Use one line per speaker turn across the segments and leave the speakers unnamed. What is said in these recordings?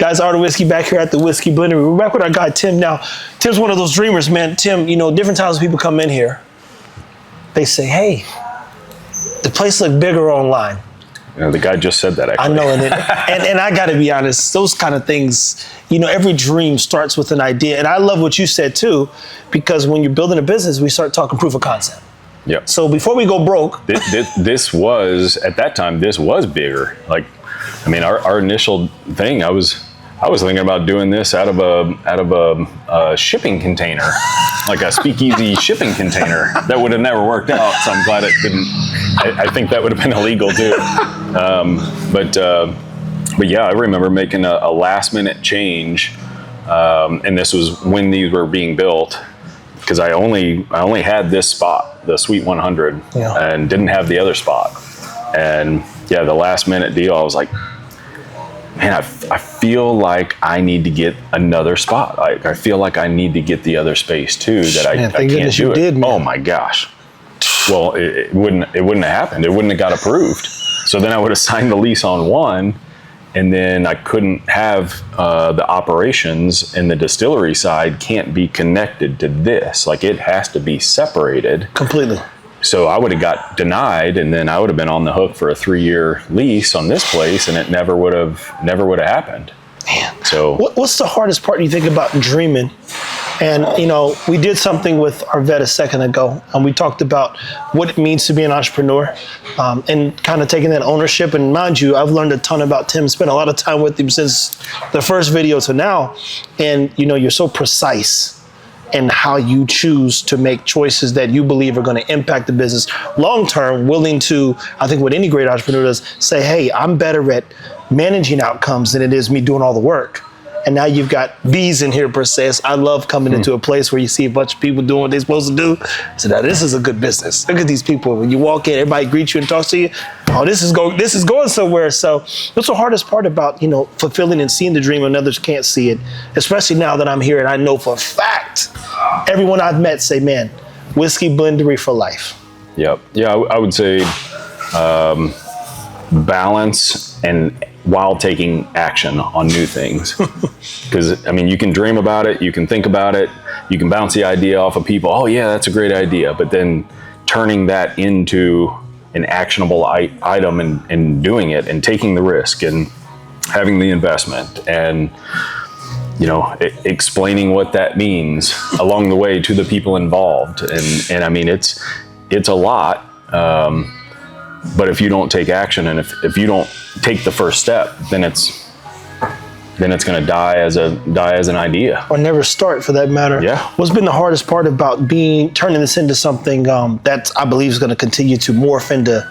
Guys, Art of Whiskey back here at the Whiskey Blendery. We're back with our guy, Tim. Now, Tim's one of those dreamers, man. Tim, you know, different times people come in here, they say, hey, the place look bigger online.
You know, the guy just said that, actually.
I know, and I got to be honest, those kind of things, you know, every dream starts with an idea. And I love what you said, too, because when you're building a business, we start talking proof of concept.
Yep.
So before we go broke.
This was, at that time, this was bigger. Like, I mean, our initial thing, I was thinking about doing this out of a shipping container, like a speakeasy shipping container. That would have never worked out, so I'm glad it didn't. I think that would have been illegal too. But yeah, I remember making a last minute change, and this was when these were being built, because I only had this spot, the Suite 100, and didn't have the other spot. And yeah, the last minute deal, I was like, man, I feel like I need to get another spot. I feel like I need to get the other space too, that I can't do it. Oh my gosh. Well, it wouldn't have happened. It wouldn't have got approved. So then I would have signed the lease on one, and then I couldn't have the operations and the distillery side can't be connected to this. Like, it has to be separated.
Completely.
So I would have got denied, and then I would have been on the hook for a 3-year lease on this place, and it never would have happened.
Man.
So
what's the hardest part you think about dreaming? And, you know, we did something with our vet a second ago, and we talked about what it means to be an entrepreneur, and kind of taking that ownership. And mind you, I've learned a ton about Tim, spent a lot of time with him since the first video to now. And, you know, you're so precise in how you choose to make choices that you believe are going to impact the business long-term, willing to, I think what any great entrepreneur does, say, hey, I'm better at managing outcomes than it is me doing all the work. And now you've got bees in here per se. I love coming into a place where you see a bunch of people doing what they're supposed to do. So now this is a good business. Look at these people. When you walk in, everybody greets you and talks to you. Oh, this is going somewhere. So that's the hardest part about, you know, fulfilling and seeing the dream when others can't see it. Especially now that I'm here and I know for a fact, everyone I've met say, man, Whiskey Blendery for life.
Yep. Yeah, I would say balance and while taking action on new things. Because, I mean, you can dream about it, you can think about it, you can bounce the idea off of people. Oh yeah, that's a great idea. But then turning that into an actionable item and doing it and taking the risk and having the investment and, you know, explaining what that means along the way to the people involved. And I mean, it's a lot. But if you don't take action and if you don't take the first step, then it's going to die as an idea,
or never start for that matter.
Yeah.
What's been the hardest part about turning this into something that I believe is going to continue to morph into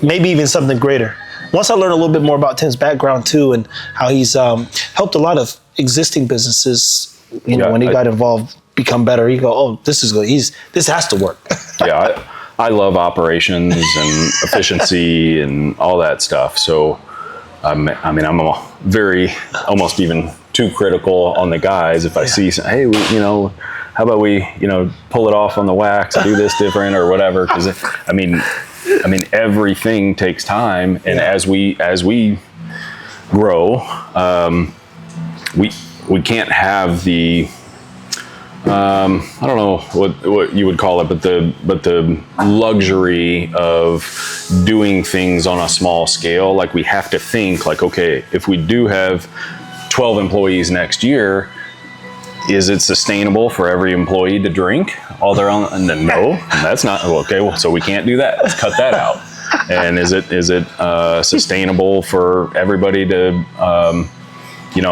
maybe even something greater? Once I learned a little bit more about Tim's background too, and how he's helped a lot of existing businesses, you know, when he got involved, become better. You go, oh, this is good. This has to work.
Yeah. I love operations and efficiency and all that stuff. So, I'm almost even too critical on the guys. If I see, hey, how about we, pull it off on the wax and do this different or whatever. Because I mean, everything takes time, and as we grow, we can't have the I don't know what you would call it, but the luxury of doing things on a small scale. Like, we have to think like, okay, if we do have 12 employees next year, is it sustainable for every employee to drink all their own? And then no, that's not okay. Well, so we can't do that. Let's cut that out. And is it sustainable for everybody to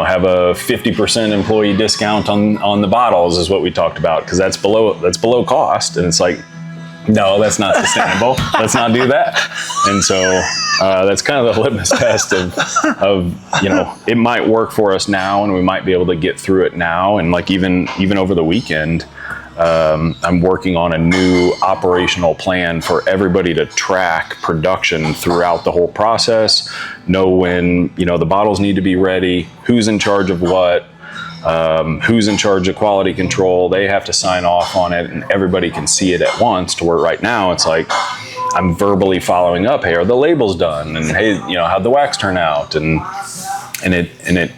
have a 50% employee discount on the bottles, is what we talked about, because that's below cost. And it's like, no, that's not sustainable. Let's not do that. And so that's kind of the litmus test of it might work for us now, and we might be able to get through it now. And like even over the weekend, I'm working on a new operational plan for everybody to track production throughout the whole process, know when, the bottles need to be ready, who's in charge of what, who's in charge of quality control. They have to sign off on it, and everybody can see it at once, to where right now it's like I'm verbally following up. Hey, are the labels done? And hey, how'd the wax turn out? And it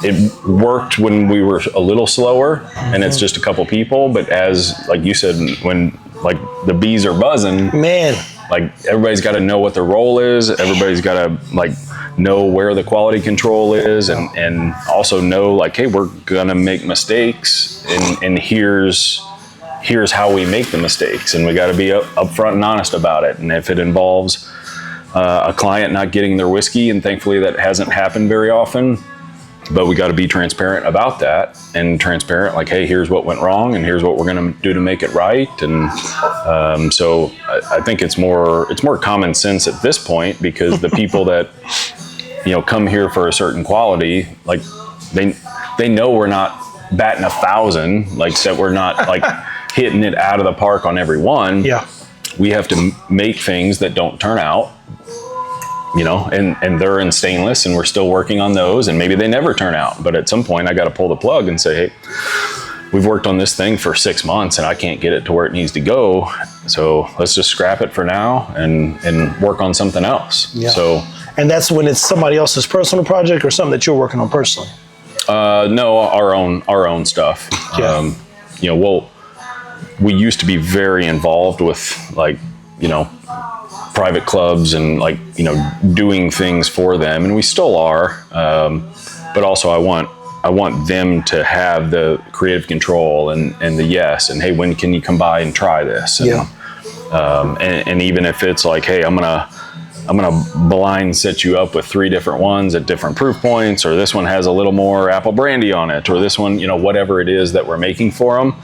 it worked when we were a little slower and it's just a couple people, but as like you said, when like the bees are buzzing,
man,
like everybody's got to know what their role is. Everybody's got to like know where the quality control is, and also know like, hey, we're gonna make mistakes, and here's how we make the mistakes, and we got to be upfront and honest about it. And if it involves a client not getting their whiskey, and thankfully that hasn't happened very often, but we got to be transparent about that, and transparent like, hey, here's what went wrong and here's what we're going to do to make it right. And so I think it's more common sense at this point, because the people that come here for a certain quality, like they know we're not batting 1,000, like that we're not like hitting it out of the park on every one.
Yeah,
we have to make things that don't turn out, and they're in stainless, and we're still working on those, and maybe they never turn out. But at some point I got to pull the plug and say, hey, we've worked on this thing for 6 months and I can't get it to where it needs to go. So let's just scrap it for now and work on something else.
Yeah.
So,
and that's when it's somebody else's personal project or something that you're working on personally?
No, our own stuff.
Yeah.
We used to be very involved with like, private clubs and like, doing things for them, and we still are. But also I want them to have the creative control and the yes, and hey, when can you come by and try this? And, and even if it's like, hey, I'm gonna blind set you up with 3 different ones at different proof points, or this one has a little more apple brandy on it, or this one, whatever it is that we're making for them.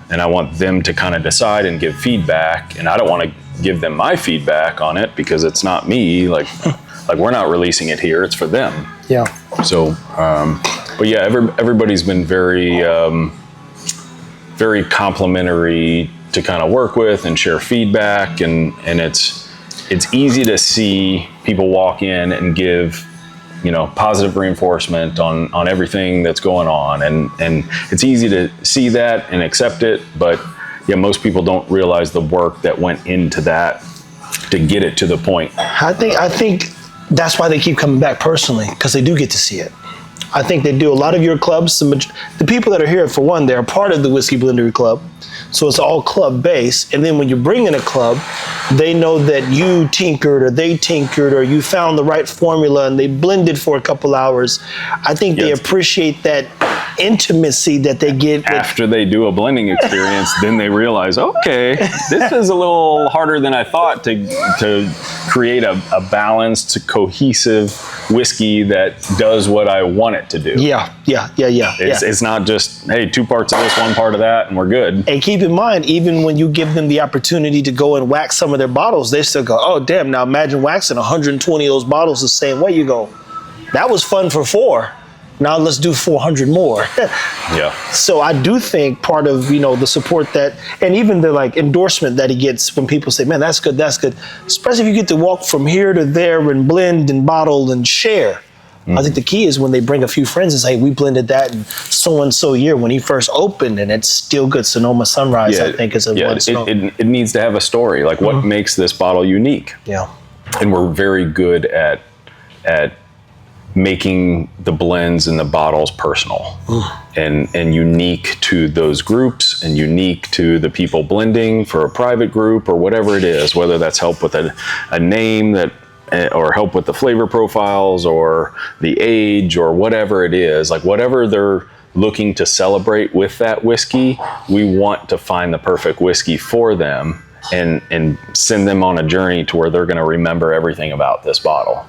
And I want them to kind of decide and give feedback. And I don't want to give them my feedback on it, because it's not me. Like we're not releasing it here. It's for them.
Yeah.
So, but yeah, everybody's been very, very complimentary to kind of work with and share feedback. And it's easy to see people walk in and give, positive reinforcement on everything that's going on. And it's easy to see that and accept it. But yeah, most people don't realize the work that went into that to get it to the point.
I think that's why they keep coming back personally, because they do get to see it. I think they do. A lot of your clubs, the people that are here, for one, they're a part of the Whiskey Blendery Club. So it's all club based. And then when you bring in a club, they know that you tinkered or they tinkered or you found the right formula and they blended for a couple hours. I think they appreciate that intimacy that they get.
After they do a blending experience, then they realize, okay, this is a little harder than I thought to create a balanced, cohesive whiskey that does what I want it to do.
Yeah.
It's not just, hey, 2 parts of this, 1 part of that, and we're good.
And keep in mind, even when you give them the opportunity to go and wax some of their bottles, they still go, oh, damn, now imagine waxing 120 of those bottles the same way. You go, that was fun for 4. Now let's do 400 more.
Yeah.
So I do think part of, the support that, and even the like endorsement that he gets when people say, man, that's good, especially if you get to walk from here to there and blend and bottle and share. I think the key is when they bring a few friends and say, we blended that in so-and-so year when he first opened, and it's still good. Sonoma Sunrise, I think, is a one stone.
It needs to have a story. Like, what makes this bottle unique?
Yeah.
And we're very good at making the blends and the bottles personal and unique to those groups and unique to the people blending for a private group or whatever it is, whether that's help with a name that, or help with the flavor profiles or the age or whatever it is, like whatever they're looking to celebrate with that whiskey, we want to find the perfect whiskey for them and send them on a journey to where they're going to remember everything about this bottle.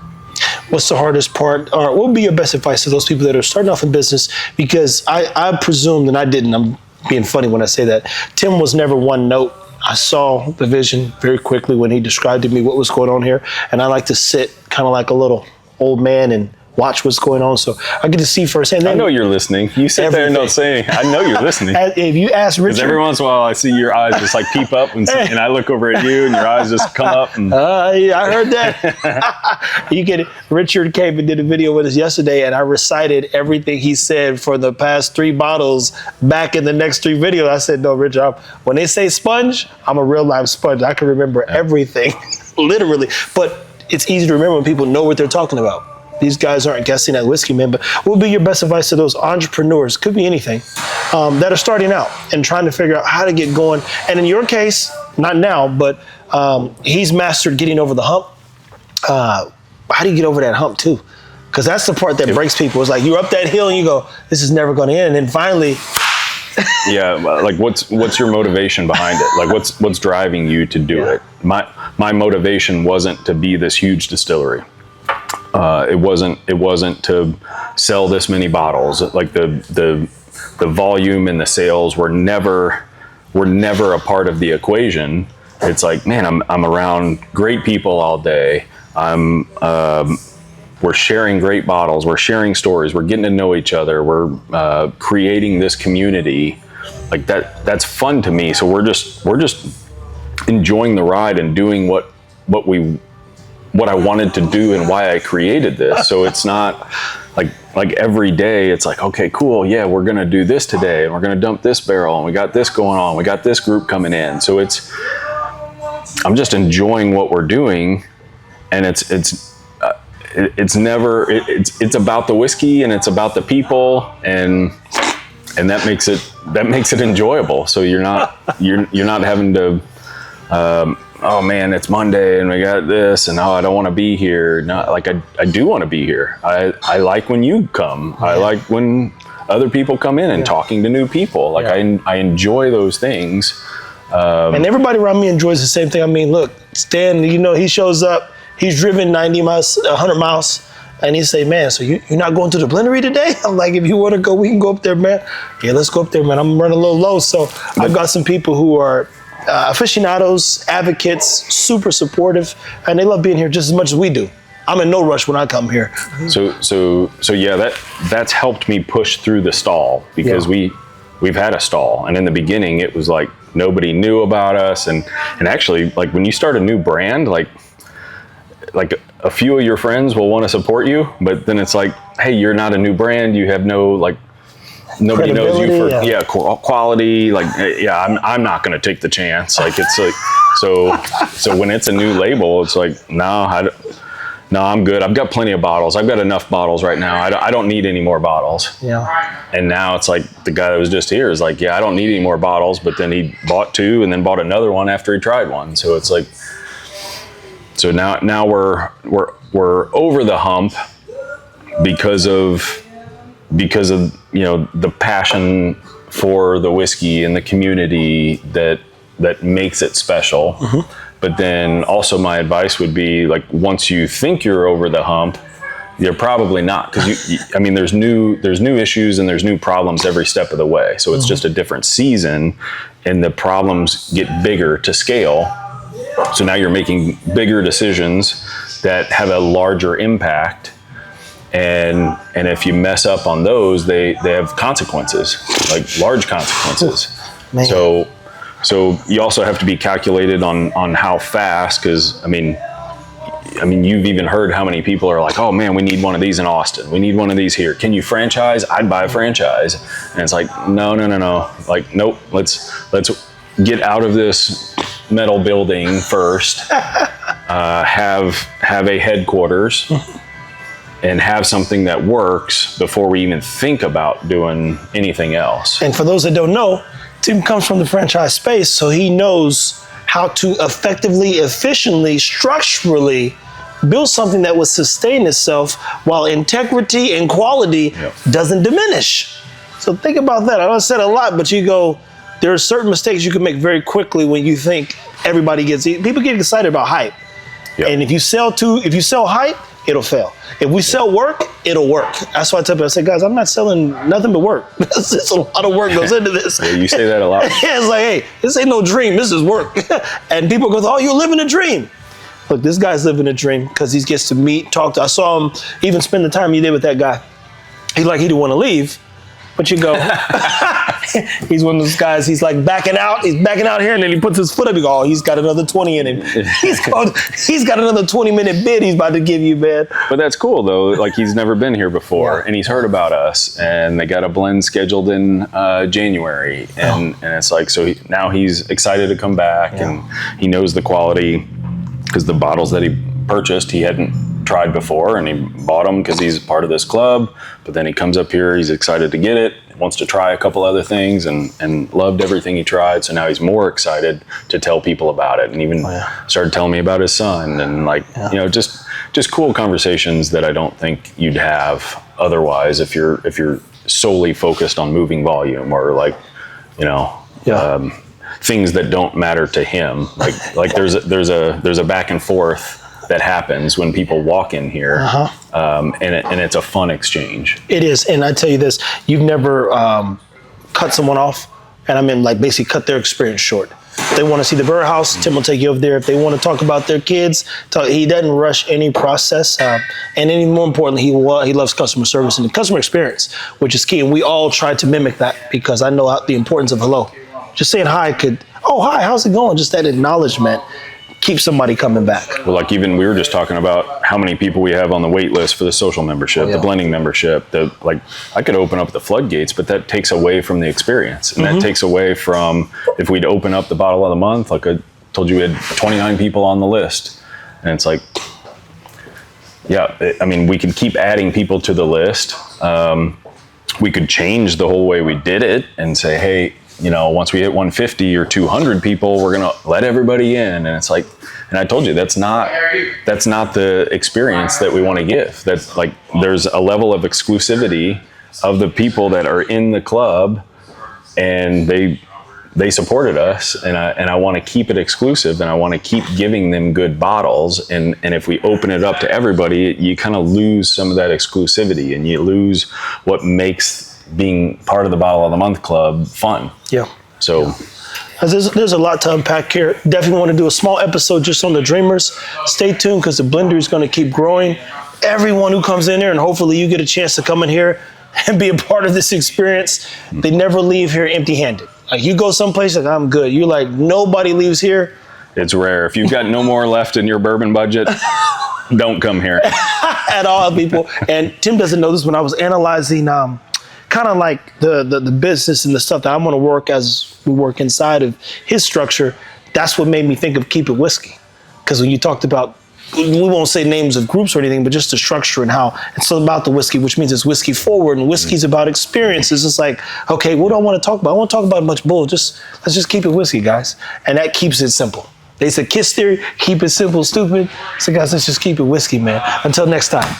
What's the hardest part, or what would be your best advice to those people that are starting off in business? Because I presumed, and I didn't, I'm being funny when I say that, Tim was never one note. I saw the vision very quickly when he described to me what was going on here. And I like to sit kind of like a little old man and watch what's going on. So I get to see firsthand.
I know you're listening. You sit there and don't say, I know you're listening.
If you ask Richard.
Because every once in a while I see your eyes just like peep up and I look over at you and your eyes just come up. And
yeah, I heard that. You get it. Richard came and did a video with us yesterday and I recited everything he said for the past 3 bottles back in the next 3 videos. I said, no, Richard, when they say sponge, I'm a real life sponge. I can remember everything, literally. But it's easy to remember when people know what they're talking about. these guys aren't guessing at whiskey, man, but what would be your best advice to those entrepreneurs, could be anything, that are starting out and trying to figure out how to get going? And in your case, not now, but he's mastered getting over the hump. How do you get over that hump too? Because that's the part that breaks people. It's like you're up that hill and you go, this is never going to end. And then finally...
Yeah, like what's your motivation behind it? Like what's driving you to do it? My motivation wasn't to be this huge distillery. It wasn't to sell this many bottles. Like the volume and the sales were never a part of the equation. It's like, man, I'm around great people all day. We're sharing great bottles. We're sharing stories. We're getting to know each other. We're creating this community. Like that's fun to me. So we're just enjoying the ride and doing what I wanted to do and why I created this. So it's not like every day it's like, okay, cool. Yeah, we're going to do this today and we're going to dump this barrel and we got this going on. We got this group coming in. So I'm just enjoying what we're doing, and it's about the whiskey and it's about the people, and that makes it enjoyable. So you're not having to oh man, it's Monday and we got this, and I don't want to be here. Not like I do want to be here. I like when you come. I like when other people come in and talking to new people. Like I enjoy those things.
And everybody around me enjoys the same thing. I mean, look, Stan, he shows up. He's driven 90 miles, 100 miles, and he say, man, so you're not going to the Blendery today? I'm like, if you want to go, we can go up there, man. Yeah, let's go up there, man. I'm running a little low. So I've got some people who are aficionados, advocates, super supportive, and they love being here just as much as we do. I'm in no rush when I come here.
So yeah, that's helped me push through the stall, because we've had a stall, and in the beginning it was like nobody knew about us, and actually, like when you start a new brand, like a few of your friends will want to support you, but then it's like, hey, you're not a new brand. You have nobody knows you for quality. Like, I'm not going to take the chance. Like, it's like, so when it's a new label, it's like, no, I'm good. I've got plenty of bottles. I've got enough bottles right now. I don't need any more bottles.
Yeah.
And now it's like the guy that was just here is like, I don't need any more bottles, but then he bought 2 and then bought another one after he tried one. So it's like, so now we're over the hump because of the passion for the whiskey and the community that makes it special. Mm-hmm. But then also my advice would be, like, once you think you're over the hump, you're probably not, because there's new issues and there's new problems every step of the way. So it's just a different season, and the problems get bigger to scale. So now you're making bigger decisions that have a larger impact, and if you mess up on those, they have consequences, like large consequences.
Man.
So you also have to be calculated on how fast, because I mean you've even heard how many people are like, oh man, we need one of these in Austin. We need one of these here. Can you franchise? I'd buy a franchise. And it's like, no. Like, nope. Let's get out of this metal building first, have a headquarters, and have something that works before we even think about doing anything else.
And for those that don't know, Tim comes from the franchise space, so he knows how to effectively, efficiently, structurally build something that will sustain itself while integrity and quality doesn't diminish. So think about that. I know I said a lot, but you go, there are certain mistakes you can make very quickly when you think people get excited about hype. Yep. And if you sell hype, it'll fail. If we sell work, it'll work. That's why I tell people, I say, guys, I'm not selling nothing but work. It's a lot of work goes into this.
Yeah, you say that a lot.
Yeah, it's like, hey, this ain't no dream, this is work. And people go, oh, you're living a dream. Look, this guy's living a dream because he gets to talk to. I saw him even spend the time he did with that guy. He didn't want to leave, but you go, he's one of those guys, he's like backing out here, and then he puts his foot up, you go, oh, he's got another 20 in him. He's got another 20-minute bid he's about to give you, man.
But that's cool, though. Like, he's never been here before, and he's heard about us, and they got a blend scheduled in January, and it's like, so now he's excited to come back, and he knows the quality, because the bottles that he purchased, he hadn't tried before, and he bought them because he's part of this club. But then he comes up here, he's excited to get it, wants to try a couple other things, and loved everything he tried. So now he's more excited to tell people about it, and even started telling me about his son, and just cool conversations that I don't think you'd have otherwise if you're solely focused on moving volume, or things that don't matter to him. Like there's a back and forth that happens when people walk in here, and it's a fun exchange.
It is, and I tell you this: you've never cut someone off, and I mean like basically cut their experience short. If they want to see the birdhouse, Tim will take you over there. If they want to talk about their kids, he doesn't rush any process. And any more importantly, he loves customer service and the customer experience, which is key. And we all try to mimic that because I know the importance of hello. Just saying hi hi, how's it going? Just that acknowledgement keeps somebody coming back.
Well, like even we were just talking about how many people we have on the wait list for the social membership, the blending membership. I could open up the floodgates, but that takes away from the experience, and that takes away from if we'd open up the bottle of the month. Like I told you, we had 29 people on the list, and it's like, we could keep adding people to the list. We could change the whole way we did it and say, hey, once we hit 150 or 200 people, we're going to let everybody in. And it's like, and I told you, that's not the experience that we want to give. That's like, there's a level of exclusivity of the people that are in the club, and they supported us, and I want to keep it exclusive, and I want to keep giving them good bottles. And if we open it up to everybody, you kind of lose some of that exclusivity, and you lose what makes being part of the Bottle of the Month Club fun.
Yeah.
So
there's a lot to unpack here. Definitely want to do a small episode just on the Dreamers. Stay tuned because the Blendery is going to keep growing. Everyone who comes in here, and hopefully you get a chance to come in here and be a part of this experience. They never leave here empty-handed. Like you go someplace like I'm good. You're like nobody leaves here.
It's rare. If you've got no more left in your bourbon budget, don't come here
at all, people. And Tim doesn't know this. When I was analyzing kind of like the business and the stuff that I'm going to work as we work inside of his structure, that's what made me think of Keep It Whiskey. Because when you talked about, we won't say names of groups or anything, but just the structure and how it's all about the whiskey, which means it's whiskey forward, and whiskey's about experiences. It's like, okay, what do I want to talk about? I want to talk about much bull. Let's just keep it whiskey, guys. And that keeps it simple. They said KISS theory, keep it simple, stupid. So guys, let's just keep it whiskey, man. Until next time.